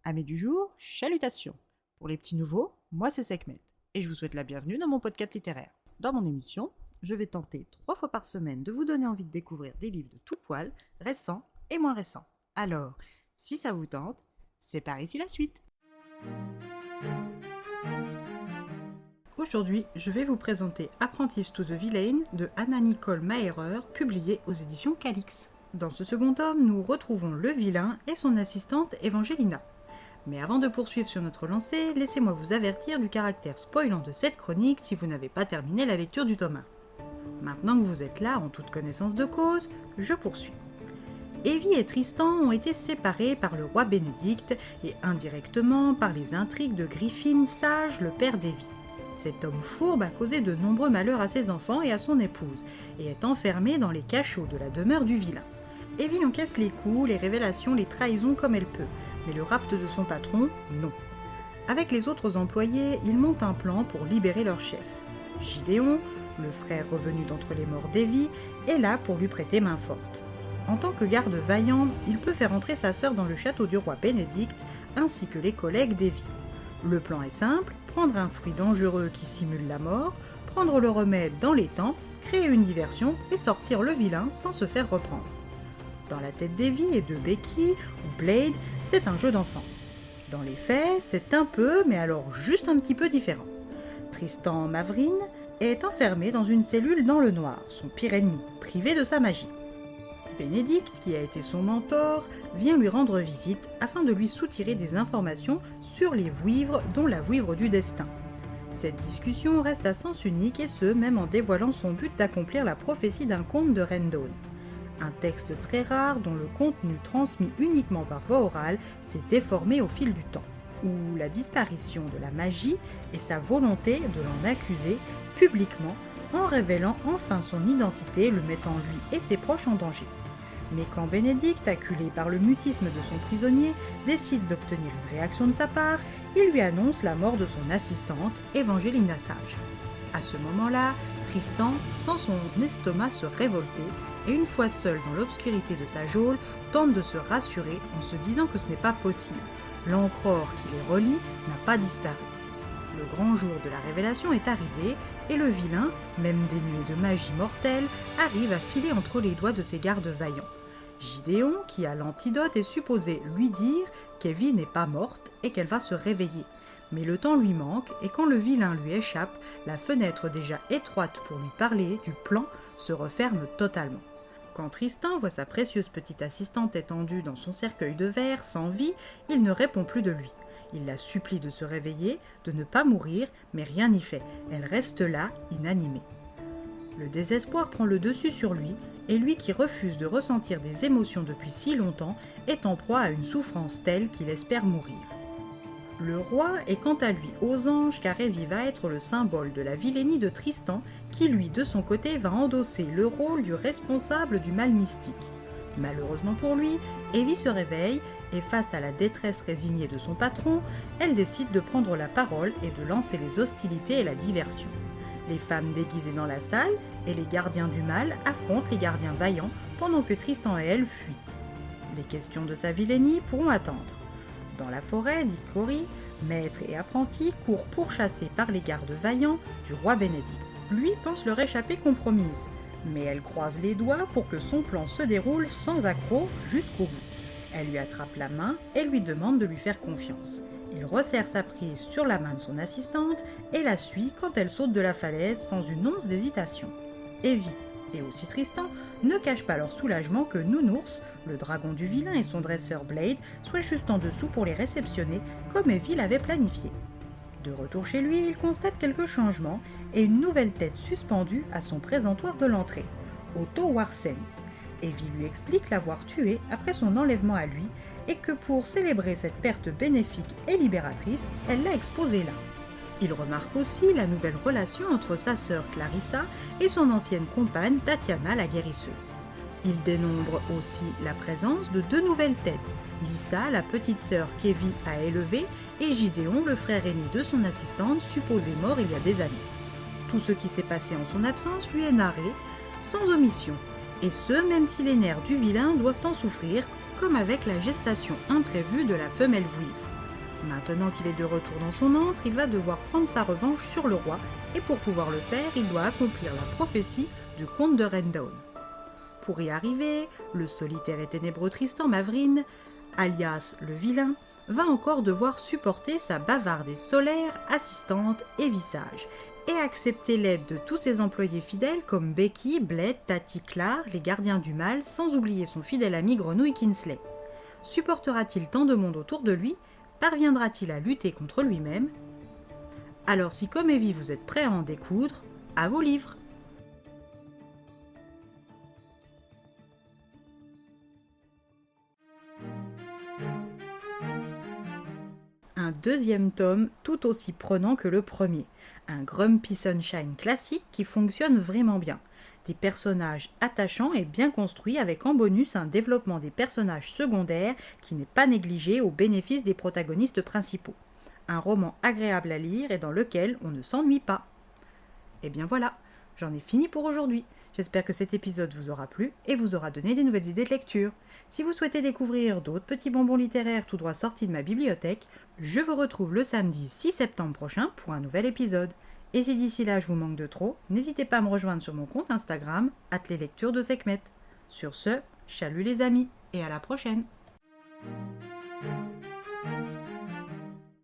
Amis du jour, chalutations. Pour les petits nouveaux, moi c'est Sekhmet, et je vous souhaite la bienvenue dans mon podcast littéraire. Dans mon émission, je vais tenter 3 fois par semaine de vous donner envie de découvrir des livres de tout poil, récents et moins récents. Alors, si ça vous tente, c'est par ici la suite. Aujourd'hui, je vais vous présenter Apprentice to the Villain de Anna-Nicole Maherer, publié aux éditions Calix. Dans ce second tome, nous retrouvons le vilain et son assistante Evangelina. Mais avant de poursuivre sur notre lancée, laissez-moi vous avertir du caractère spoilant de cette chronique si vous n'avez pas terminé la lecture du tome 1. Maintenant que vous êtes là en toute connaissance de cause, je poursuis. Evie et Tristan ont été séparés par le roi Bénédicte et indirectement par les intrigues de Griffin Sage, le père d'Evie. Cet homme fourbe a causé de nombreux malheurs à ses enfants et à son épouse, et est enfermé dans les cachots de la demeure du vilain. Evie encaisse les coups, les révélations, les trahisons comme elle peut, mais le rapt de son patron, non. Avec les autres employés, ils montent un plan pour libérer leur chef. Gideon, le frère revenu d'entre les morts d'Evie, est là pour lui prêter main forte. En tant que garde vaillant, il peut faire entrer sa sœur dans le château du roi Bénédicte, ainsi que les collègues d'Evie. Le plan est simple, prendre un fruit dangereux qui simule la mort, prendre le remède dans les temps, créer une diversion et sortir le vilain sans se faire reprendre. Dans la tête d'Evie et de Becky ou Blade, c'est un jeu d'enfant. Dans les faits, c'est un peu, mais alors juste un petit peu différent. Tristan Mavrine est enfermé dans une cellule dans le noir, son pire ennemi, privé de sa magie. Bénédicte, qui a été son mentor, vient lui rendre visite afin de lui soutirer des informations sur les vouivres, dont la vouivre du destin. Cette discussion reste à sens unique et ce, même en dévoilant son but d'accomplir la prophétie d'un conte de Rendon. Un texte très rare dont le contenu transmis uniquement par voie orale s'est déformé au fil du temps, où la disparition de la magie et sa volonté de l'en accuser publiquement en révélant enfin son identité, le mettant lui et ses proches en danger. Mais quand Bénédicte, acculé par le mutisme de son prisonnier, décide d'obtenir une réaction de sa part, il lui annonce la mort de son assistante, Evangelina Sage. À ce moment-là, Tristan sent son estomac se révolter et une fois seul dans l'obscurité de sa geôle, tente de se rassurer en se disant que ce n'est pas possible. L'encreur qui les relie n'a pas disparu. Le grand jour de la révélation est arrivé et le vilain, même dénué de magie mortelle, arrive à filer entre les doigts de ses gardes vaillants. Gideon, qui a l'antidote, est supposé lui dire qu'Evie n'est pas morte et qu'elle va se réveiller. Mais le temps lui manque et quand le vilain lui échappe, la fenêtre déjà étroite pour lui parler du plan se referme totalement. Quand Tristan voit sa précieuse petite assistante étendue dans son cercueil de verre, sans vie, il ne répond plus de lui. Il la supplie de se réveiller, de ne pas mourir, mais rien n'y fait. Elle reste là, inanimée. Le désespoir prend le dessus sur lui, et lui qui refuse de ressentir des émotions depuis si longtemps est en proie à une souffrance telle qu'il espère mourir. Le roi est quant à lui aux anges car Evie va être le symbole de la vilainie de Tristan qui lui de son côté va endosser le rôle du responsable du mal mystique. Malheureusement pour lui, Evie se réveille et face à la détresse résignée de son patron, elle décide de prendre la parole et de lancer les hostilités et la diversion. Les femmes déguisées dans la salle et les gardiens du mal affrontent les gardiens vaillants pendant que Tristan et elle fuient. Les questions de sa vilainie pourront attendre. Dans la forêt, dit Cory, maître et apprenti courent pourchassés par les gardes vaillants du roi Bénédicte. Lui pense leur échapper compromise, mais elle croise les doigts pour que son plan se déroule sans accroc jusqu'au bout. Elle lui attrape la main et lui demande de lui faire confiance. Il resserre sa prise sur la main de son assistante et la suit quand elle saute de la falaise sans une once d'hésitation. Evie et aussi Tristan ne cachent pas leur soulagement que Nounours, le dragon du vilain et son dresseur Blade soient juste en dessous pour les réceptionner comme Evie l'avait planifié. De retour chez lui, il constate quelques changements et une nouvelle tête suspendue à son présentoir de l'entrée, Otto Warsen. Evie lui explique l'avoir tué après son enlèvement à lui et que pour célébrer cette perte bénéfique et libératrice, elle l'a exposé là. Il remarque aussi la nouvelle relation entre sa sœur Clarissa et son ancienne compagne Tatiana la guérisseuse. Il dénombre aussi la présence de 2 nouvelles têtes, Lisa, la petite sœur qu'Evie a élevée, et Gideon, le frère aîné de son assistante, supposé mort il y a des années. Tout ce qui s'est passé en son absence lui est narré, sans omission, et ce même si les nerfs du vilain doivent en souffrir, comme avec la gestation imprévue de la femelle vouivre. Maintenant qu'il est de retour dans son antre, il va devoir prendre sa revanche sur le roi, et pour pouvoir le faire, il doit accomplir la prophétie du comte de Rendown. Pour y arriver, le solitaire et ténébreux Tristan Mavrine, alias le vilain, va encore devoir supporter sa bavarde et solaire assistante et visage, et accepter l'aide de tous ses employés fidèles comme Becky, Bled, Tati, Clar, les gardiens du mal, sans oublier son fidèle ami Grenouille Kinsley. Supportera-t-il tant de monde autour de lui? Parviendra-t-il à lutter contre lui-même? Alors si comme Evie vous êtes prêts à en découdre, à vos livres! Un deuxième tome tout aussi prenant que le premier. Un Grumpy Sunshine classique qui fonctionne vraiment bien. Des personnages attachants et bien construits avec en bonus un développement des personnages secondaires qui n'est pas négligé au bénéfice des protagonistes principaux. Un roman agréable à lire et dans lequel on ne s'ennuie pas. Et bien voilà, j'en ai fini pour aujourd'hui. J'espère que cet épisode vous aura plu et vous aura donné des nouvelles idées de lecture. Si vous souhaitez découvrir d'autres petits bonbons littéraires tout droit sortis de ma bibliothèque, je vous retrouve le samedi 6 septembre prochain pour un nouvel épisode. Et si d'ici là je vous manque de trop, n'hésitez pas à me rejoindre sur mon compte Instagram, @leslectures de Sekhmet. Sur ce, chalut les amis, et à la prochaine!